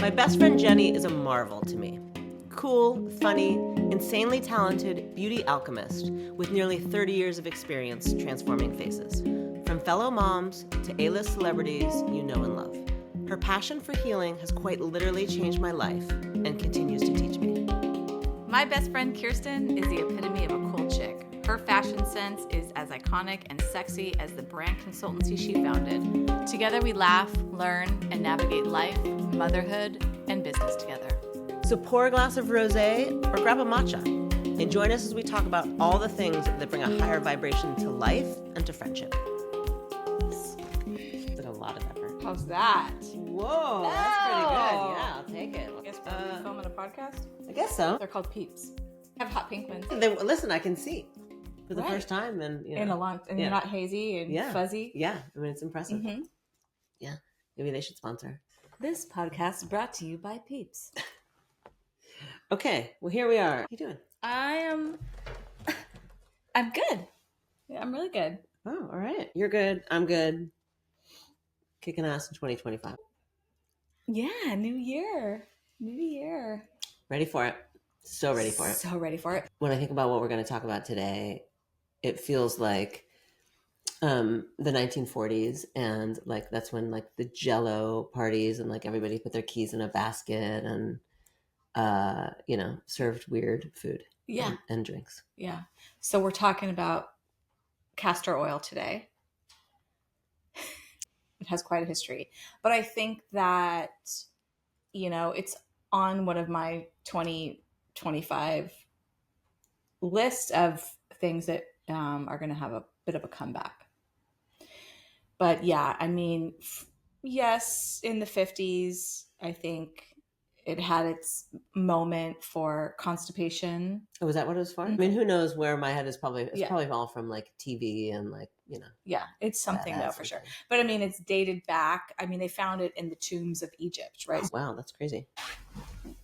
My best friend Jenny is a marvel to me. Cool, funny, insanely talented beauty alchemist with nearly 30 years of experience transforming faces. From fellow moms to A-list celebrities you know and love. Her passion for healing has quite literally changed my life and continues to teach me. My best friend Kirsten is the epitome of a cool chick. Her fashion sense is as iconic and sexy as the brand consultancy she founded. Together we laugh, learn, and navigate life, motherhood, and business together. So pour a glass of rosé or grab a matcha and join us as we talk about all the things that bring a higher vibration to life and to friendship. It's like a lot of effort. How's that? Whoa, that's pretty good. Yeah, I'll take it. I guess we're filming a podcast? I guess so. They're called Peeps. I have hot pink ones. Listen, I can see for the first time, and in a long, and you're not hazy and fuzzy. Yeah, I mean it's impressive. Mm-hmm. Yeah, maybe they should sponsor. This podcast brought to you by Peeps. Okay, well here we are. How you doing? I'm good. Yeah, I'm really good. Oh, all right. You're good. I'm good. Kicking ass in 2025. Yeah, new year. Ready for it. So ready for it. So ready for it. When I think about what we're going to talk about today, it feels like the 1940s, and like that's when like the Jello parties and like everybody put their keys in a basket and served weird food. Yeah. And drinks. Yeah. So we're talking about castor oil today. It has quite a history, but I think that, it's on one of my 2025 list of things that are going to have a bit of a comeback. But yeah, I mean, yes, in the 50s, I think it had its moment for constipation. Oh, was that what it was for? Mm-hmm. I mean, who knows where my head is probably, probably all from like TV and like, Yeah, it's something though, for sure. But I mean, it's dated back. I mean, they found it in the tombs of Egypt, right? Oh, wow, that's crazy.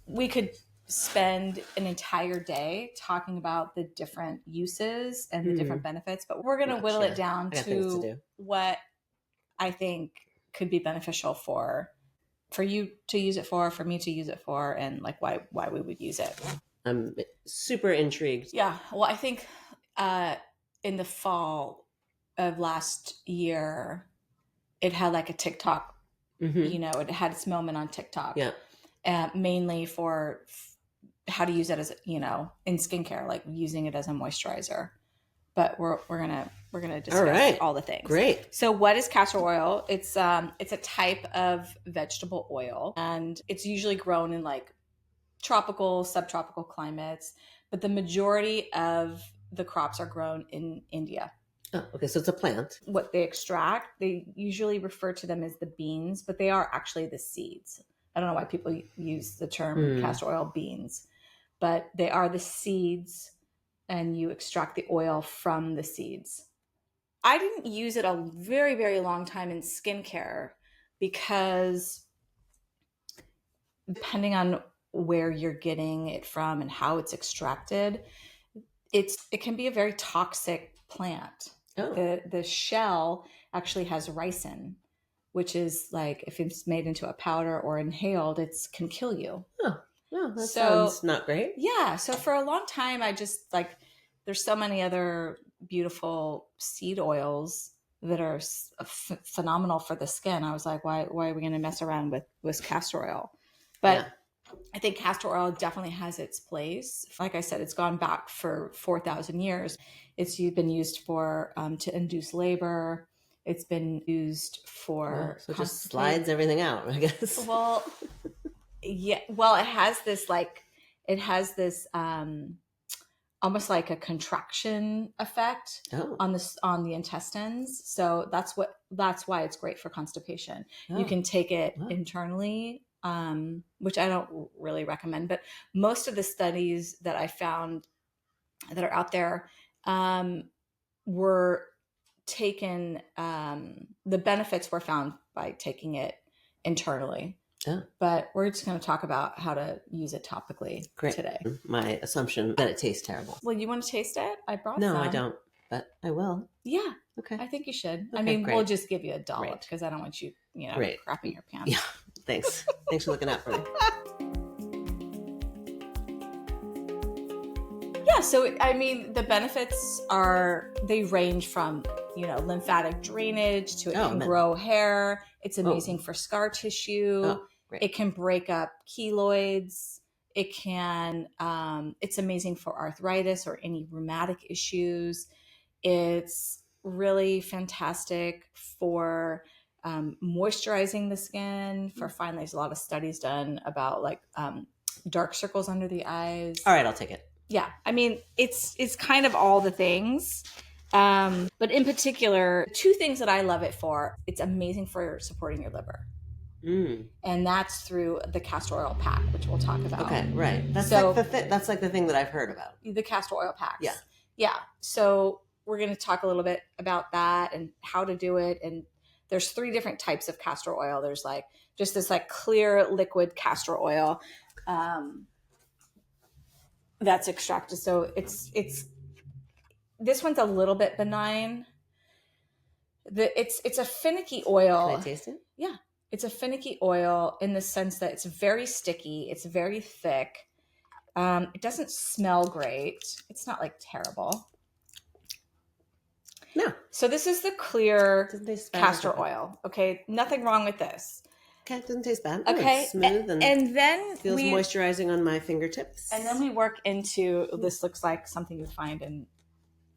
We could spend an entire day talking about the different uses and the different benefits, but we're going to whittle it down to what I think could be beneficial for you to use it for me to use it for, and like why we would use it. I'm super intrigued. Yeah. Well, I think in the fall of last year, it had like a TikTok, it had its moment on TikTok. Yeah. Mainly for how to use it as, in skincare, like using it as a moisturizer. But we're gonna discuss all the things. Great. So what is castor oil? It's a type of vegetable oil, and it's usually grown in like tropical, subtropical climates. But the majority of the crops are grown in India. Oh, okay. So it's a plant. What they extract, they usually refer to them as the beans, but they are actually the seeds. I don't know why people use the term castor oil beans, but they are the seeds. And you extract the oil from the seeds. I didn't use it a very, very long time in skincare because depending on where you're getting it from and how it's extracted, it can be a very toxic plant. Oh. The shell actually has ricin, which is like if it's made into a powder or inhaled, it can kill you. Oh. Oh, that sounds not great. Yeah. So for a long time, I just there's so many other beautiful seed oils that are phenomenal for the skin. I was like, why are we going to mess around with castor oil? But I think castor oil definitely has its place. Like I said, it's gone back for 4,000 years. It's been used for to induce labor. It's been used for so it just slides everything out, I guess. Well. Yeah, well, it has this almost like a contraction effect on the intestines. So that's why it's great for constipation. You can take it internally, which I don't really recommend. But most of the studies that I found that are out there were taken. The benefits were found by taking it internally. Yeah. But we're just going to talk about how to use it topically today. My assumption that it tastes terrible. Well, you want to taste it? I brought some. No, I don't, but I will. Yeah. Okay. I think you should. Okay, I mean, great. we'll just give you a dollop because I don't want you, crapping your pants. Yeah. Thanks. Thanks for looking out for me. Yeah, so I mean, the benefits they range from, lymphatic drainage to it can grow hair. It's amazing for scar tissue. It can break up keloids. It can, it's amazing for arthritis or any rheumatic issues. It's really fantastic for moisturizing the skin. There's a lot of studies done about like dark circles under the eyes. All right, I'll take it. Yeah, I mean, it's kind of all the things. But in particular, two things that I love it for: it's amazing for supporting your liver. And that's through the castor oil pack, which we'll talk about. Okay, right. That's like the thing that I've heard about. The castor oil packs. Yeah. Yeah. So we're going to talk a little bit about that and how to do it. And there's 3 different types of castor oil. There's like just this like clear liquid castor oil that's extracted. So it's this one's a little bit benign. It's a finicky oil. Can I taste it? Yeah. It's a finicky oil in the sense that it's very sticky. It's very thick. It doesn't smell great. It's not like terrible. No. So this is the clear castor oil. Okay. Nothing wrong with this. Okay. It doesn't taste bad. Okay. It's smooth and then feels moisturizing on my fingertips. And then we work into, this looks like something you find in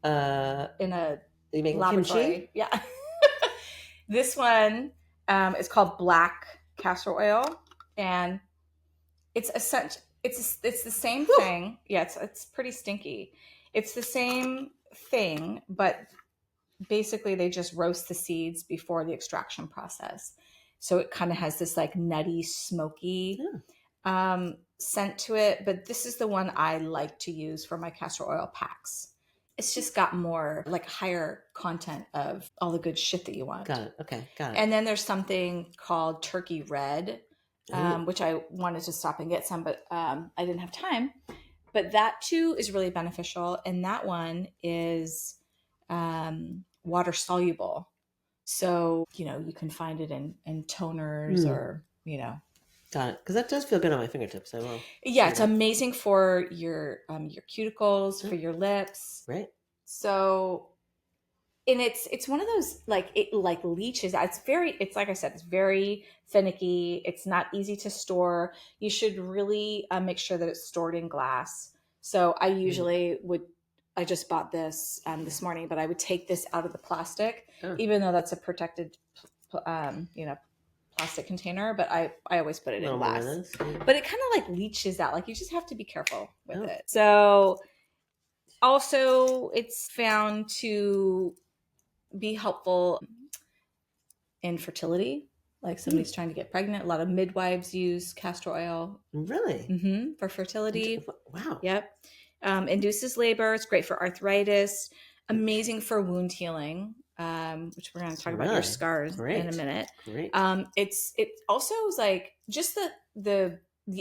a you making laboratory. Kimchi? Yeah. This one is called black castor oil, and it's the same thing. Yeah, it's pretty stinky. It's the same thing, but basically they just roast the seeds before the extraction process. So it kind of has this like nutty, smoky scent to it. But this is the one I like to use for my castor oil packs. It's just got more like higher content of all the good shit that you want. Got it. Okay. Got it. And then there's something called Turkey Red, which I wanted to stop and get some, but I didn't have time. But that too is really beneficial. And that one is water soluble. So, you can find it in toners or, Got it. Because that does feel good on my fingertips. I will. Yeah, it's amazing for your cuticles, for your lips. Right. So, and it's one of those it leaches. It's like I said, it's very finicky. It's not easy to store. You should really make sure that it's stored in glass. So I usually I just bought this this morning, but I would take this out of the plastic, even though that's a protected, plastic container, but I always put it in glass. But it kind of leaches out. You just have to be careful with it. So also it's found to be helpful in fertility. Like somebody's trying to get pregnant. A lot of midwives use castor oil. Really? For fertility. Wow. Yep. Induces labor. It's great for arthritis. Amazing for wound healing. Which we're going to talk about your scars in a minute. Great. It also is just the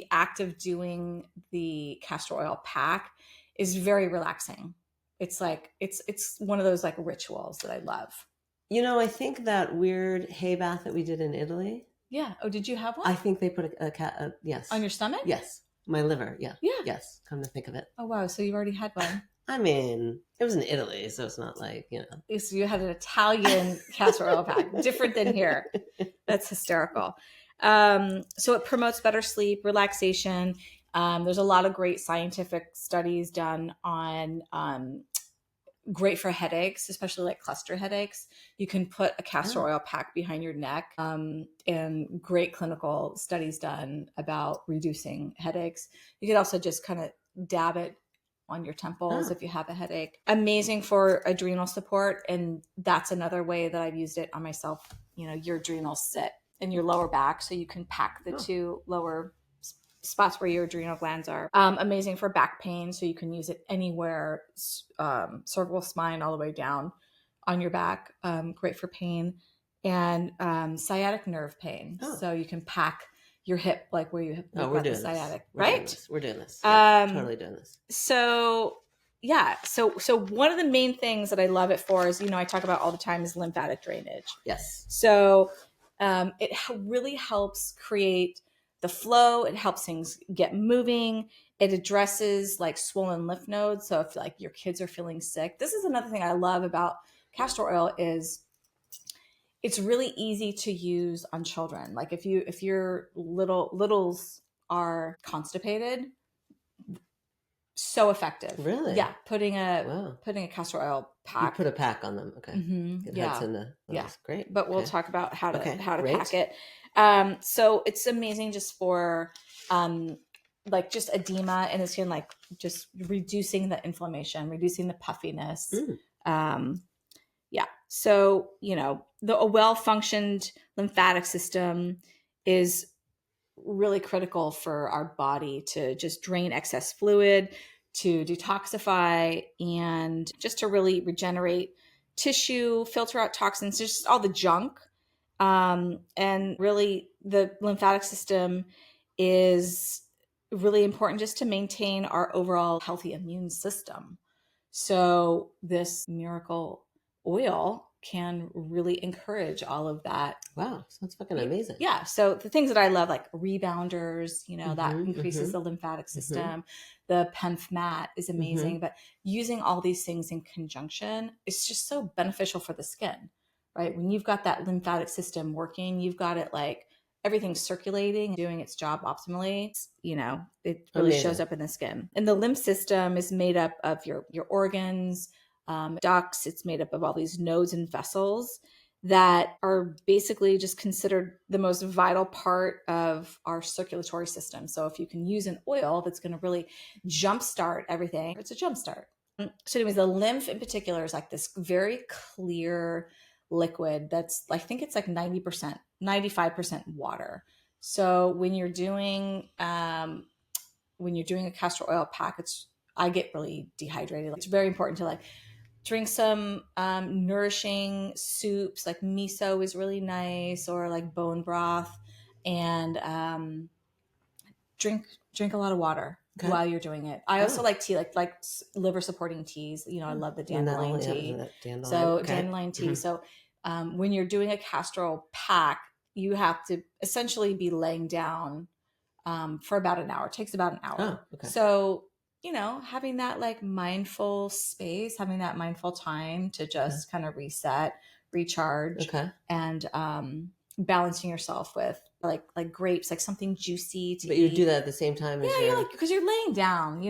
act of doing the castor oil pack is very relaxing. It's it's one of those rituals that I love. I think that weird hay bath that we did in Italy. Yeah. Oh, did you have one? I think they put a cat. Yes. On your stomach? Yes. My liver. Yeah. Yeah. Yes. Come to think of it. Oh wow. So you've already had one. I mean, it was in Italy, so it's not So you had an Italian castor oil pack, different than here. That's hysterical. So it promotes better sleep, relaxation. There's a lot of great scientific studies done on great for headaches, especially cluster headaches. You can put a castor oil pack behind your neck, and great clinical studies done about reducing headaches. You could also just kind of dab it on your temples if you have a headache. Amazing for adrenal support. And that's another way that I've used it on myself. Your adrenals sit in your lower back, so you can pack the 2 lower spots where your adrenal glands are. Amazing for back pain, so you can use it anywhere, cervical spine all the way down on your back. Great for pain. And sciatic nerve pain. So you can pack your hip where you have the sciatic, right? We're doing this. Yeah, totally doing this. So yeah. So one of the main things that I love it for is, I talk about all the time is lymphatic drainage. Yes. So Really helps create the flow. It helps things get moving. It addresses like swollen lymph nodes. So if like your kids are feeling sick, this is another thing I love about castor oil is it's really easy to use on children. Like if your littles are constipated, so effective. Really? Yeah, putting Wow. a castor oil You pack. put a pack on them. Okay. It Yeah. heads into, Yeah. that's great. But we'll Okay. talk about how to Great. pack it. So it's amazing just for like just edema in the skin, like just reducing the inflammation, reducing the puffiness. Yeah. So, a well-functioned lymphatic system is really critical for our body to just drain excess fluid, to detoxify, and just to really regenerate tissue, filter out toxins, just all the junk. And really, the lymphatic system is really important just to maintain our overall healthy immune system. So, this miracle oil can really encourage all of that. Wow. Sounds fucking amazing. Yeah. So the things that I love, like rebounders, that increases the lymphatic system. The PEMF mat is amazing, but using all these things in conjunction, it's just so beneficial for the skin, right? When you've got that lymphatic system working, you've got it like everything's circulating, doing its job optimally. It really shows up in the skin. And the lymph system is made up of your organs, ducts. It's made up of all these nodes and vessels that are basically just considered the most vital part of our circulatory system. So if you can use an oil that's going to really jumpstart everything, it's a jumpstart. So anyways, the lymph in particular is like this very clear liquid that's, I think it's like 90%, 95% water. So when you're doing a castor oil pack, I get really dehydrated. It's very important to like drink some nourishing soups, like miso is really nice, or like bone broth, and drink a lot of water while you're doing it. I also like tea, like liver supporting teas. I love the dandelion tea. Dandelion tea. So when you're doing a castor oil pack, you have to essentially be laying down for about an hour. It takes about an hour. So having that like mindful space, having that mindful time to just kind of reset, recharge, and balancing yourself with like grapes, like something juicy to eat. But you do that at the same time as you're like, because you're laying down,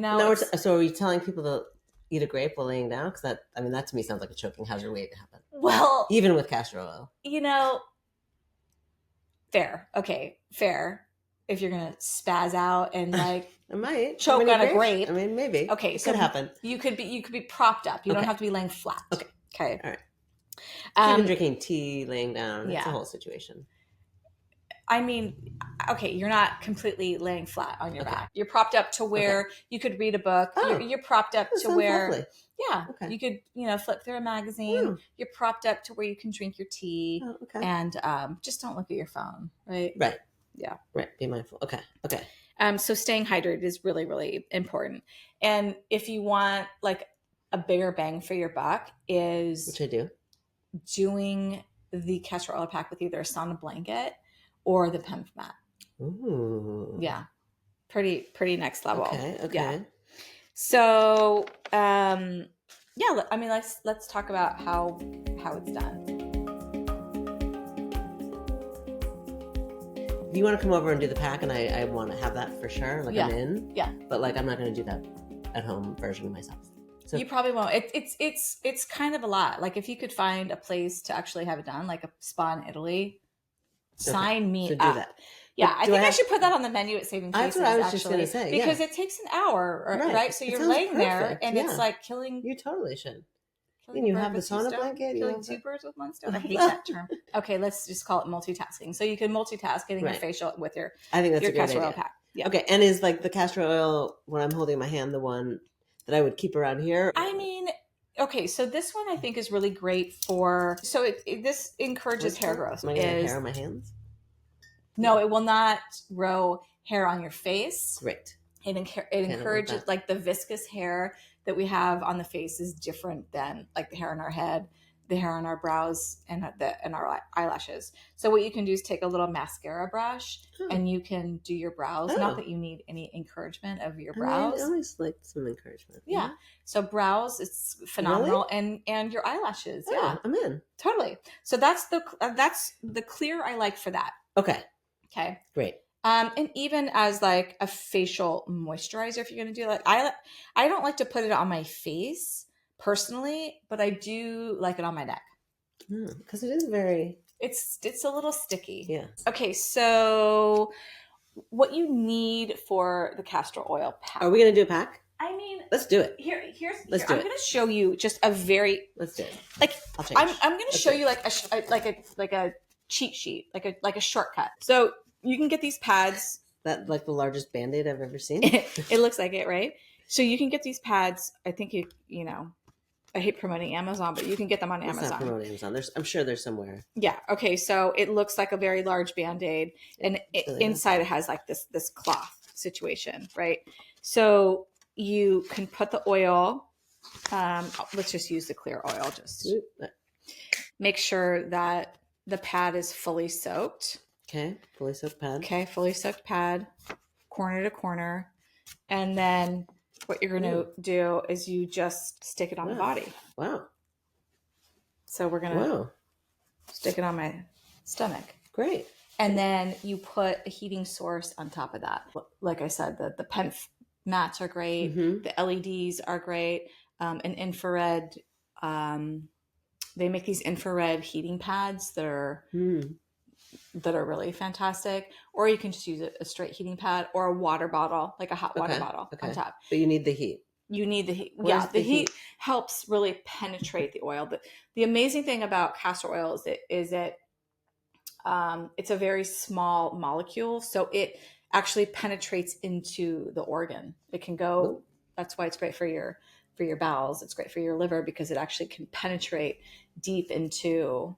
So are you telling people to eat a grape while laying down? Because that to me sounds like a choking hazard waiting to happen. Well, even with castor oil, fair. Okay, fair. If you're gonna spaz out and like I might choke on a grape. I mean, maybe. Okay, so could happen. You could be propped up. You don't have to be laying flat. Okay. All right. Even drinking tea, laying down, it's a whole situation. I mean, okay, you're not completely laying flat on your back. You're propped up to where you could read a book. You're propped up to where, lovely. You could, flip through a magazine. You're propped up to where you can drink your tea, and just don't look at your phone, right? Right. Yeah. Right. Be mindful. Okay. So staying hydrated is really, really important. And if you want like a bigger bang for your buck, which I do, doing the castor oil pack with either a sauna blanket or the PEMF mat. Ooh. Yeah. Pretty next level. Okay. Yeah. So, I mean, let's talk about how it's done. If you want to come over and do the pack, and I want to have that for sure, like I'm in. Yeah. But like I'm not going to do that at home version of myself. So you probably won't. It's kind of a lot. Like if you could find a place to actually have it done, like a spa in Italy, sign me so up. Do that. Yeah, I think I should put that on the menu at Saving Faces. That's what I was just going to say. Because it takes an hour, right? So you're laying there, and it's like killing. You totally should. And you have the sauna blanket. Killing two birds with one stone. I hate that term. Okay, let's just call it multitasking. So you can multitask getting your facial with your. I think that's your a great castor idea. oil pack. Yeah. Okay, and is like the castor oil when I'm holding in my hand the one that I would keep around here? I mean, okay, so this one I think is really great for. So this encourages hair growth. Am I going to have hair on my hands? No, it will not grow hair on your face. Great. It encourages like the viscous hair that we have on the face is different than like the hair on our head. the hair on our brows and our eyelashes. So what you can do is take a little mascara brush and you can do your brows. Not that you need any encouragement of your brows. I always like some encouragement. Yeah. So brows, it's phenomenal. Really? And your eyelashes. Oh, yeah. I'm in. Totally. So that's the clear I like for that. Okay. Okay. Great. And even as like a facial moisturizer, if you're going to do like, I don't like to put it on my face personally, but I do like it on my neck. Because it is very... It's a little sticky. Yeah. Okay, so what you need for the castor oil pack. Are we going to do a pack? I mean, let's do it. I'm going to show you just a very... Let's do it. Like, I'm going to show you like a cheat sheet, like a shortcut. So you can get these pads. That like the largest Band-Aid I've ever seen. It looks like it, right? So you can get these pads. I think you know, I hate promoting Amazon, but you can get them on Amazon. Not promoting Amazon. I'm sure there's somewhere. Yeah. Okay. So it looks like a very large Band-Aid, and inside it has like this cloth situation, right? So you can put the oil. Let's just use the clear oil. Just make sure that the pad is fully soaked. Okay. Fully soaked pad. Okay. Fully soaked pad, corner to corner. And then what you're going to do is you just stick it on the body. Wow. So we're going to stick it on my stomach. Great. And then you put a heating source on top of that. Like I said, the pen mats are great. Mm-hmm. The LEDs are great. An infrared, they make these infrared heating pads that are really fantastic. Or you can just use a straight heating pad or a water bottle, like a hot water bottle on top. But you need the heat. You need the heat. Yeah, the heat helps really penetrate the oil. But the amazing thing about castor oil is that it's a very small molecule, so it actually penetrates into the organ. It can go. Ooh. That's why it's great for your bowels. It's great for your liver because it actually can penetrate deep into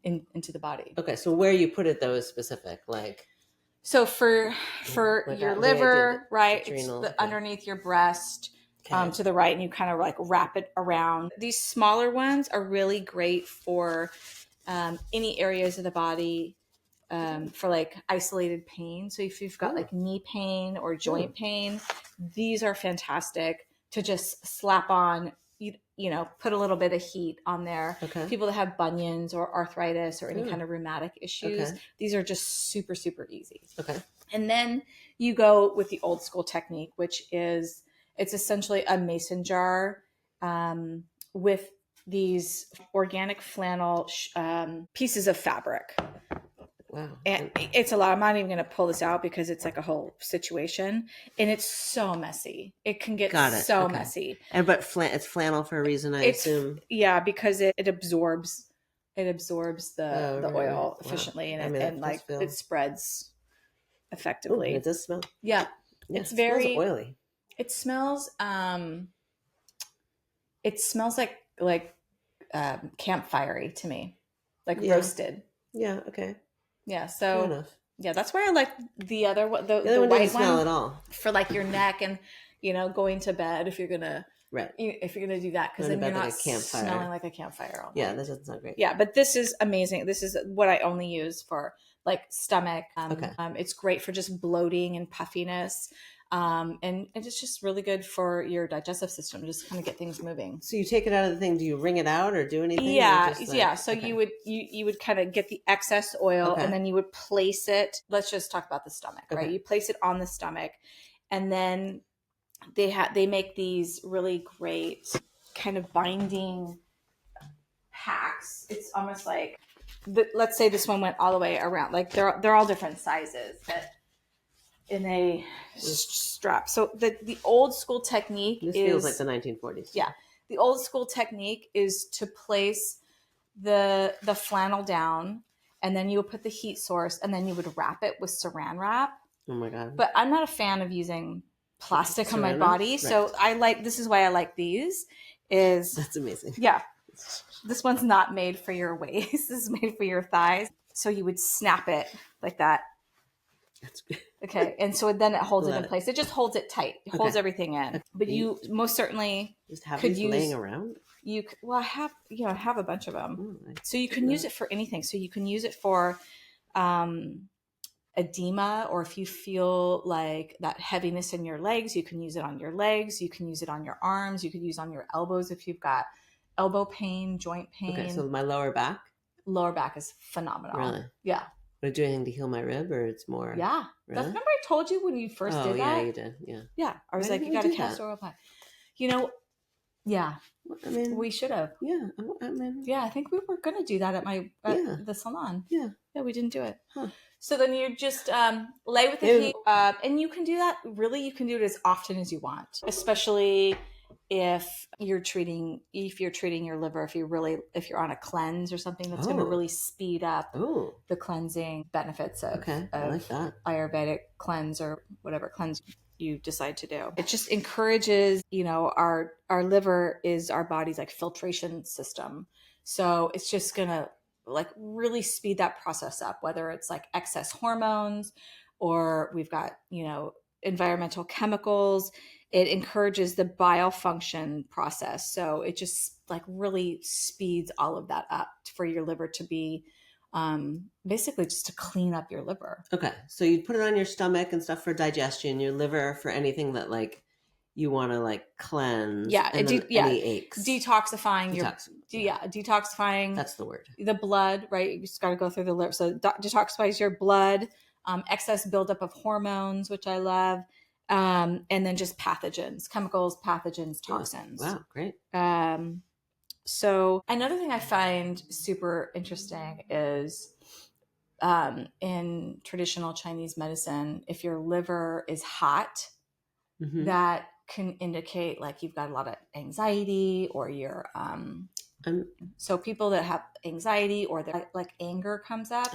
into the body. Okay, so where you put it though is specific, like. So for your liver, right, it's underneath your breast, to the right, and you kind of like wrap it around. These smaller ones are really great for any areas of the body for like isolated pain. So if you've got like knee pain or joint pain, these are fantastic to just slap on. You know, put a little bit of heat on there. Okay. People that have bunions or arthritis or any kind of rheumatic issues, these are just super, super easy. Okay. And then you go with the old school technique, which is it's essentially a mason jar with these organic flannel pieces of fabric. Wow. And it's a lot. I'm not even going to pull this out because it's like a whole situation. And it's so messy. It can get so messy. But it's flannel for a reason, I assume. Yeah, because it absorbs the oil efficiently. Wow. And like it spreads effectively. Ooh, it does smell. Yeah. It's very oily. It smells like campfirey to me. Like roasted. Yeah, okay. Yeah, so that's why I like the other one, the white one smell at all for like your neck and going to bed if you're gonna do that because then you're not smelling like a campfire all night. Yeah, that doesn't sound great. Yeah, but this is amazing. This is what I only use for like stomach. It's great for just bloating and puffiness. And it's just really good for your digestive system, just kind of get things moving. So you take it out of the thing. Do you wring it out or do anything? Yeah. So you would kind of get the excess oil and then you would place it. Let's just talk about the stomach, right? You place it on the stomach and then they make these really great kind of binding packs. It's almost like, let's say this one went all the way around, like they're all different sizes in a strap. So the old school technique feels like the 1940s. Yeah. The old school technique is to place the flannel down and then you would put the heat source and then you would wrap it with saran wrap. Oh my God. But I'm not a fan of using plastic on my body. Right. So this is why I like these that's amazing. Yeah. This one's not made for your waist. This is made for your thighs. So you would snap it like that. Okay. And so then it holds it Love in it. place. It just holds it tight. It holds Okay. everything in. But you most certainly Just have could these use laying around. I have a bunch of them. Oh, So you can use it for anything. So you can use it for edema, or if you feel like that heaviness in your legs, you can use it on your legs. You can use it on your arms. You could use on your elbows if you've got elbow pain, joint pain. Okay, so my lower back? Lower back is phenomenal. Really? Yeah. Would I do anything to heal my rib, or it's more? Yeah. Really? Remember I told you when you first did that? Yeah, you did. Yeah. Yeah. I was like, you got a castor oil plant. Yeah. I mean, we should have. Yeah. I mean, yeah, I think we were going to do that at the salon. Yeah. Yeah, we didn't do it. Huh. So then you just lay with the heat, and you can do that. Really, you can do it as often as you want, especially if you're treating your liver. If you're on a cleanse or something, that's going to really speed up the cleansing benefits of I like that Ayurvedic cleanse or whatever cleanse you decide to do. It just encourages, our liver is our body's like filtration system. So it's just going to like really speed that process up, whether it's like excess hormones or we've got, environmental chemicals. It encourages the bile function process. So it just like really speeds all of that up for your liver to be basically just to clean up your liver. Okay. So you put it on your stomach and stuff for digestion, your liver for anything that like you want to like cleanse. Yeah. And any aches. Detoxifying detoxifying. That's the word. The blood, right? You just got to go through the liver. So detoxifies your blood, excess buildup of hormones, which I love. And then just pathogens, chemicals, pathogens, toxins. Wow. Great. So another thing I find super interesting is in traditional Chinese medicine, if your liver is hot, that can indicate like you've got a lot of anxiety or you're so people that have anxiety or that like anger comes up,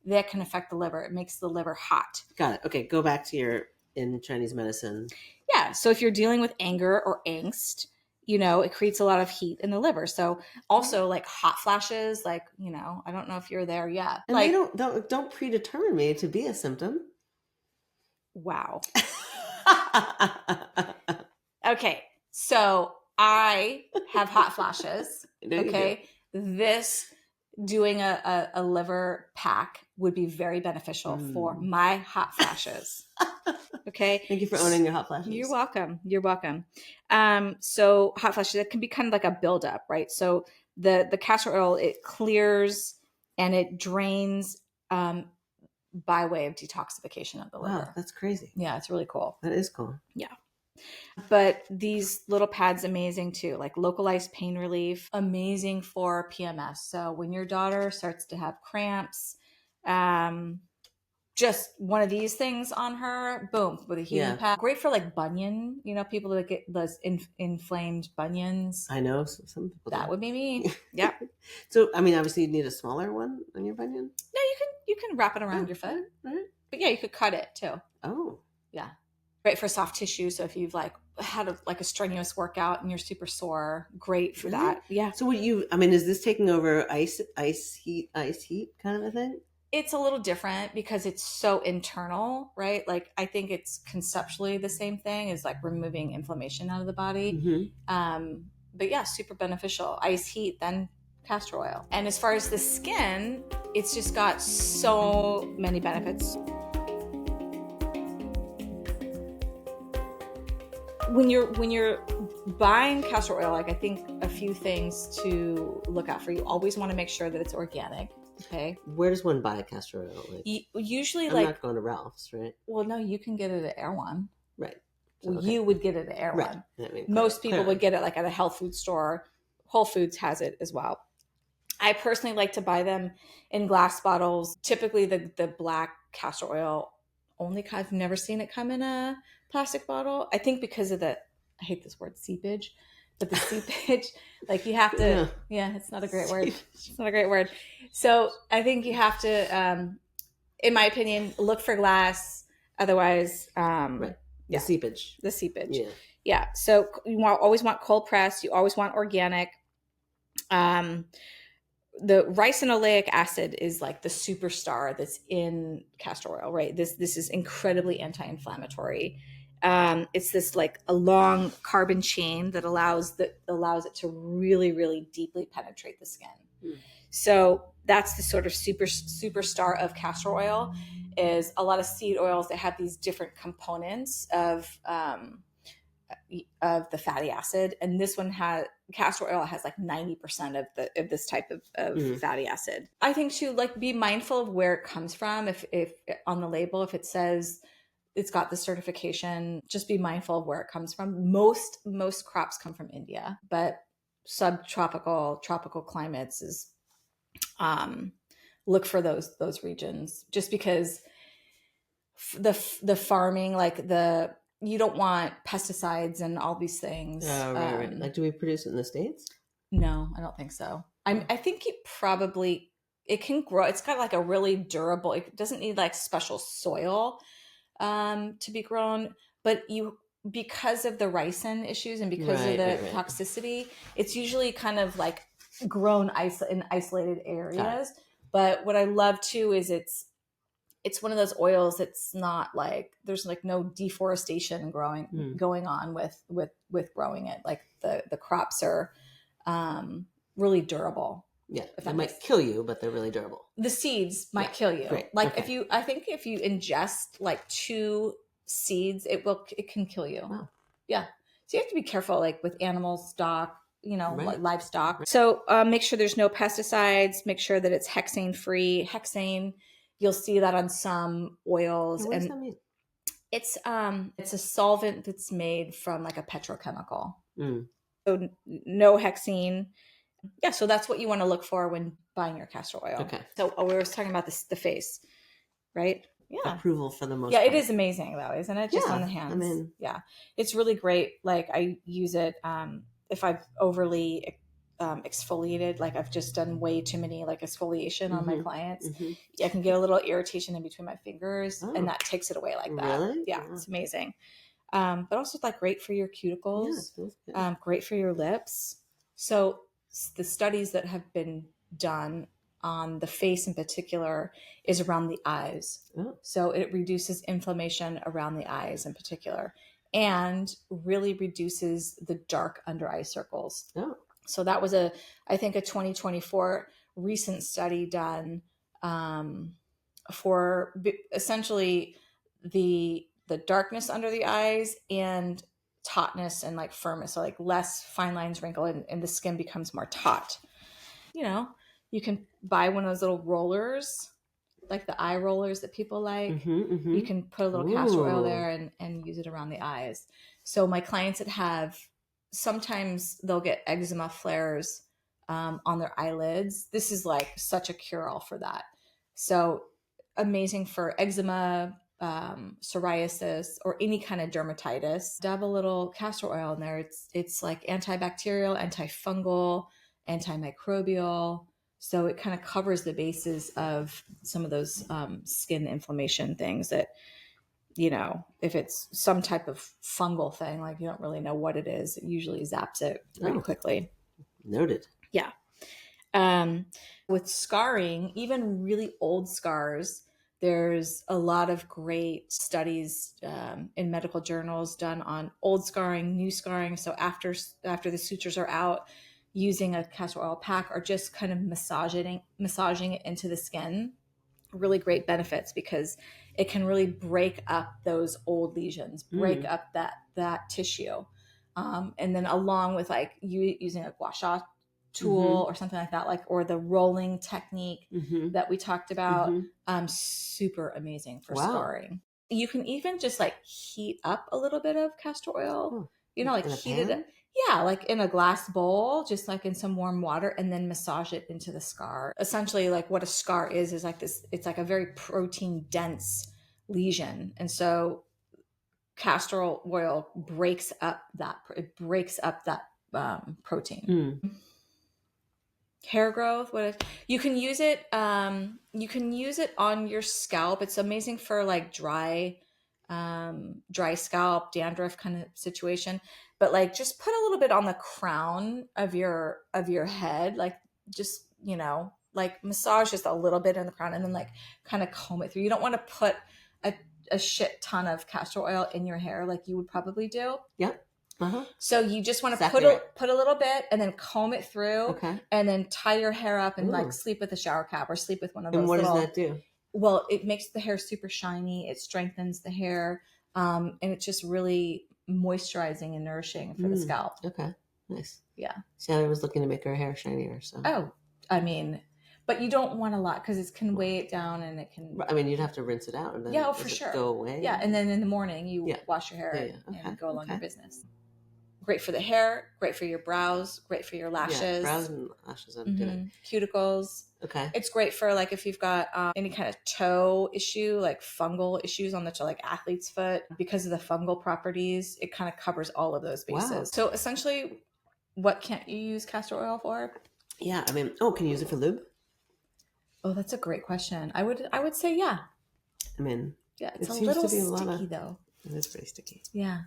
that can affect the liver. It makes the liver hot. Got it. Okay, go back to in Chinese medicine. Yeah, so if you're dealing with anger or angst, it creates a lot of heat in the liver. So also like hot flashes, like, I don't know if you're there yet. And like, they don't predetermine me to be a symptom. Wow. Okay, so I have hot flashes. Okay, this doing a liver pack would be very beneficial for my hot flashes. Okay. Thank you for owning your hot flashes. You're welcome. So hot flashes, that can be kind of like a buildup, right? So the castor oil, it clears and it drains by way of detoxification of the liver. Wow, that's crazy. Yeah, it's really cool. That is cool. Yeah. But these little pads, amazing too, like localized pain relief, amazing for PMS. So when your daughter starts to have cramps, just one of these things on her, boom, with a healing pad. Great for like bunion, people that get those inflamed bunions. I know some people. That would be me. Yeah. So, I mean, obviously you need a smaller one on your bunion. No, you can wrap it around your foot. Right. But yeah, you could cut it too. Oh. Yeah. Great for soft tissue. So if you've like had a strenuous workout and you're super sore, great for that. Yeah. So is this taking over ice heat kind of a thing? It's a little different because it's so internal, right? Like I think it's conceptually the same thing as like removing inflammation out of the body. But yeah, super beneficial. Ice heat, then castor oil. And as far as the skin, it's just got so many benefits. When you're buying castor oil, like I think a few things to look out for. You always want to make sure that it's organic. Okay. Where does one buy castor oil? Usually, I'm not going to Ralph's, right? Well, no, you can get it at Erewhon. Right. So, you would get it at Erewhon. Right. Most people would get it like at a health food store. Whole Foods has it as well. I personally like to buy them in glass bottles. Typically, the black castor oil only. I've never seen it come in a plastic bottle. I think because of I hate this word, seepage. But the seepage, like you have to, it's not a great word. It's not a great word. So I think you have to, in my opinion, look for glass. Otherwise, the seepage. The seepage. Yeah. So you always want cold press. You always want organic. the ricinoleic acid is like the superstar that's in castor oil, right? This is incredibly anti-inflammatory. It's this like a long carbon chain that allows it to really, really deeply penetrate the skin. So that's the sort of superstar of castor oil. Is a lot of seed oils that have these different components of the fatty acid, and this one has castor oil has like 90% of this type of fatty acid. I think to like be mindful of where it comes from. If on the label, if it says it's got the certification, just be mindful of where it comes from. Most crops come from India, but tropical climates is look for those regions, just because the farming, like you don't want pesticides and all these things. Right. Like, do we produce it in the States? No, I don't think so. I think it can grow. It's got like a really durable. It doesn't need like special soil to be grown, but because of the ricin issues and because of the toxicity, it's usually kind of like grown in isolated areas. But what I love too is it's one of those oils that's not like there's like no deforestation going on with growing it. Like the crops are really durable. Yeah, they might kill you, but they're really durable. The seeds might kill you. Great. Like if you ingest like 2 seeds, it can kill you. Wow. Yeah. So you have to be careful, like with animal stock, livestock. So make sure there's no pesticides. Make sure that it's hexane free. Hexane, you'll see that on some oils. What does that mean? It's a solvent that's made from like a petrochemical. So no hexane. Yeah, so that's what you want to look for when buying your castor oil. Okay. So we were talking about the face, right? Yeah. Approval for the most part. Yeah, it is amazing though, isn't it? Just on the hands. I mean, yeah, it's really great. Like I use it if I've overly exfoliated, like I've just done way too many like exfoliation on my clients. I can get a little irritation in between my fingers, and that takes it away like that. Really? Yeah, it's amazing. But also like great for your cuticles, great for your lips. So the studies that have been done on the face in particular is around the eyes. So it reduces inflammation around the eyes in particular, and really reduces the dark under eye circles. So that was I think a 2024 recent study done for essentially the darkness under the eyes and tautness and like firmness, so like less fine lines, wrinkle, and the skin becomes more taut. You can buy one of those little rollers, like the eye rollers that people like. You can put a little castor oil there and use it around the eyes. So my clients that have, sometimes they'll get eczema flares on their eyelids. This is like such a cure-all for that. So amazing for eczema, psoriasis, or any kind of dermatitis. Dab a little castor oil in there. It's like antibacterial, antifungal, antimicrobial. So it kind of covers the bases of some of those skin inflammation things that, if it's some type of fungal thing, like you don't really know what it is, it usually zaps it pretty quickly. Noted. Yeah. With scarring, even really old scars, there's a lot of great studies in medical journals done on old scarring, new scarring. So after the sutures are out, using a castor oil pack or just kind of massaging it into the skin, really great benefits, because it can really break up those old lesions, break up that tissue. And then along with like you using a gua sha tool or something like that, or the rolling technique that we talked about, super amazing for scarring. You can even just like heat up a little bit of castor oil, like heat it up. Yeah, like in a glass bowl, just like in some warm water, and then massage it into the scar. Essentially, like what a scar is like this, it's like a very protein dense lesion. And so castor oil breaks up that protein. Hair growth, you can use it on your scalp. It's amazing for like dry scalp, dandruff kind of situation. But like just put a little bit on the crown of your head, like just like massage just a little bit in the crown and then like kind of comb it through. You don't want to put a shit ton of castor oil in your hair like you would probably do. Yep. Uh-huh. So you just want to Exactly put a little bit and then comb it through. Okay. And then tie your hair up and Ooh. like sleep with a shower cap or sleep with one of those. And what does that do? Well, it makes the hair super shiny. It strengthens the hair. And it's just really moisturizing and nourishing for the scalp. Okay. Nice. Yeah. See, I was looking to make her hair shinier. So. Oh, I mean, but you don't want a lot because it can weigh it down and it can. I mean, you'd have to rinse it out and then for sure go away. Yeah, and then in the morning you wash your hair and go along your business. Great for the hair, great for your brows, great for your lashes. Yeah, brows and lashes, I'm good. Cuticles. Okay. It's great for like if you've got any kind of toe issue, like fungal issues on the toe, like athlete's foot, because of the fungal properties, it kind of covers all of those bases. Wow. So essentially, what can't you use castor oil for? Yeah, I mean, can you use it for lube? Oh, that's a great question. I would say yeah. I mean, yeah, it's a little sticky though. It is pretty sticky. Yeah.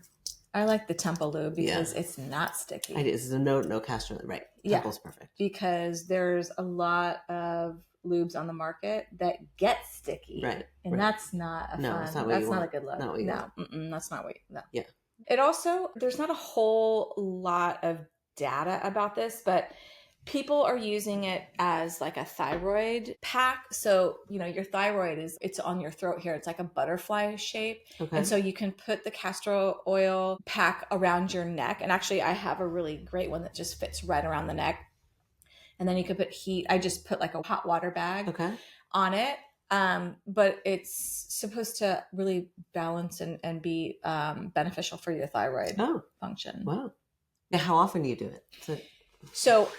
I like the Temple lube because it's not sticky. I do. It's no castor oil, right? Temple's perfect. Because there's a lot of lubes on the market that get sticky. Right. And that's not a fun. That's not a good look. That's not what you Yeah. It also, there's not a whole lot of data about this, but people are using it as like a thyroid pack. So, your thyroid it's on your throat here. It's like a butterfly shape. Okay. And so you can put the castor oil pack around your neck. And actually I have a really great one that just fits right around the neck. And then you could put heat. I just put like a hot water bag on it. But it's supposed to really balance and be beneficial for your thyroid function. Wow. Now, how often do you do it? So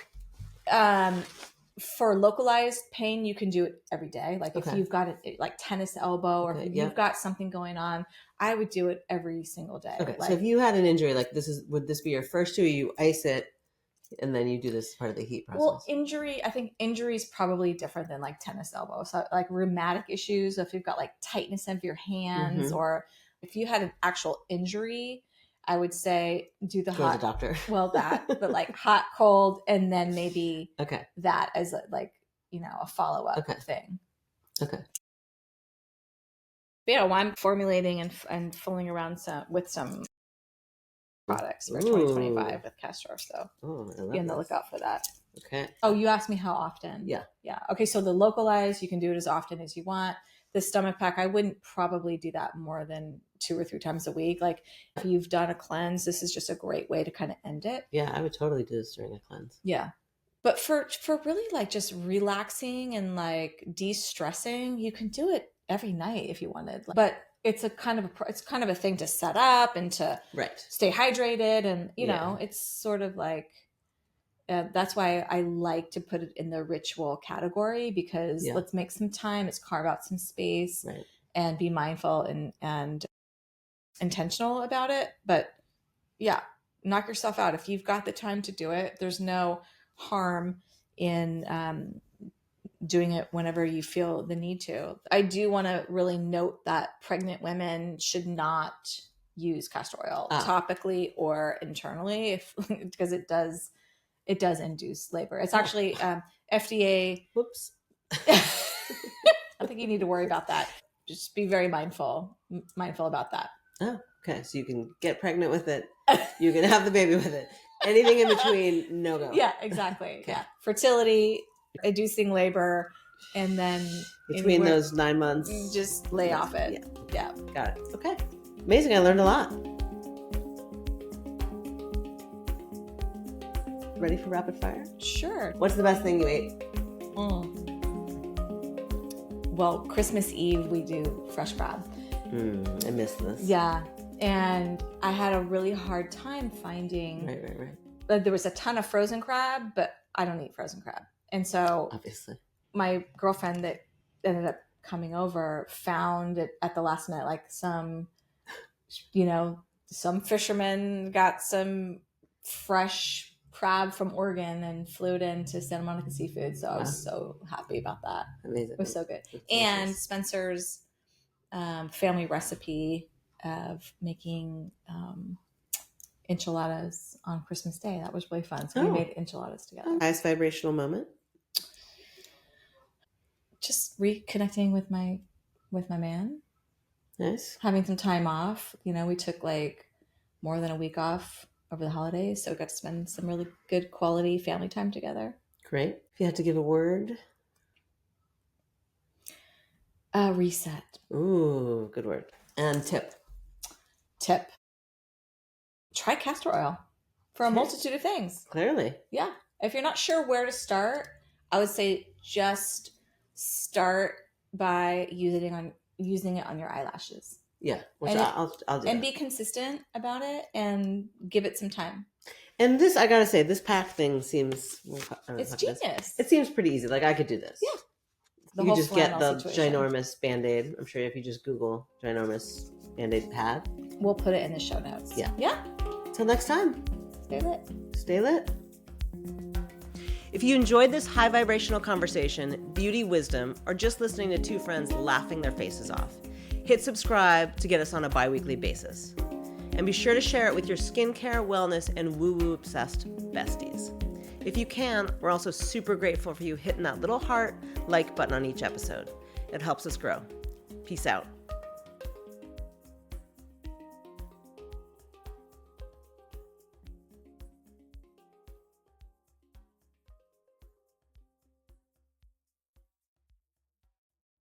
for localized pain, you can do it every day. Like if you've got like tennis elbow or if you've got something going on, I would do it every single day. Okay. Like, so if you had an injury, like would this be your first two? You ice it and then you do this as part of the heat process? Well, I think injury is probably different than like tennis elbow. So like rheumatic issues, if you've got like tightness of your hands or if you had an actual injury, I would say do the hot. Go to the doctor. Well, but like hot, cold, and then maybe that as a follow-up thing. Okay. But yeah, I'm formulating and fooling around with some products for 2025 with Castor. So be on the lookout for that. Okay. Oh, you asked me how often? Yeah. Yeah. Okay. So the localized, you can do it as often as you want. The stomach pack, I wouldn't probably do that more than 2 or 3 times a week. Like if you've done a cleanse, this is just a great way to kind of end it. Yeah, I would totally do this during a cleanse. Yeah. But for really like just relaxing and like de-stressing, you can do it every night if you wanted. But it's kind of a thing to set up and to stay hydrated. And, it's sort of like, that's why I like to put it in the ritual category because let's make some time. Let's carve out some space and be mindful and intentional about it. But yeah, knock yourself out. If you've got the time to do it, there's no harm in doing it whenever you feel the need to. I do want to really note that pregnant women should not use castor oil topically or internally because it does induce labor. It's actually FDA. Whoops. I think you need to worry about that. Just be very mindful about that. Oh, okay. So you can get pregnant with it. You can have the baby with it. Anything in between, no go. Yeah, exactly. Okay. Yeah. Fertility, inducing labor, and then between those 9 months, just lay off it. Yeah. Got it. Okay. Amazing. I learned a lot. Ready for rapid fire? Sure. What's the best thing you ate? Well, Christmas Eve, we do fresh crab. I miss this. Yeah. And I had a really hard time finding... Right. There was a ton of frozen crab, but I don't eat frozen crab. And so... Obviously. My girlfriend that ended up coming over found it at the last minute, like some fisherman got some fresh crab from Oregon and flew it in to Santa Monica Seafood. So I was so happy about that. Amazing. It was so good. And Spencer's family recipe of making enchiladas on Christmas Day. That was really fun. So we made enchiladas together. Highest vibrational moment? just reconnecting with my man, Nice. having some time off. We took like more than a week off over the holidays, so we got to spend some really good quality family time together. Great. If you had to give a word. Reset. Ooh, good word. And tip. Try castor oil for a multitude of things. Clearly. Yeah. If you're not sure where to start, I would say just start by using it on your eyelashes. Yeah, which And I'll do. And that. be consistent about it and give it some time. And this, I gotta say, this pack thing seems... It's genius. It seems pretty easy. Like, I could do this. Yeah. You just get the ginormous Band-Aid. I'm sure if you just Google ginormous Band-Aid pad. We'll put it in the show notes. Yeah. Yeah. Till next time. Stay lit. Stay lit. If you enjoyed this high vibrational conversation, beauty wisdom, or just listening to two friends laughing their faces off, hit subscribe to get us on a bi-weekly basis. And be sure to share it with your skincare, wellness, and woo-woo obsessed besties. If you can, we're also super grateful for you hitting that little heart like button on each episode. It helps us grow. Peace out.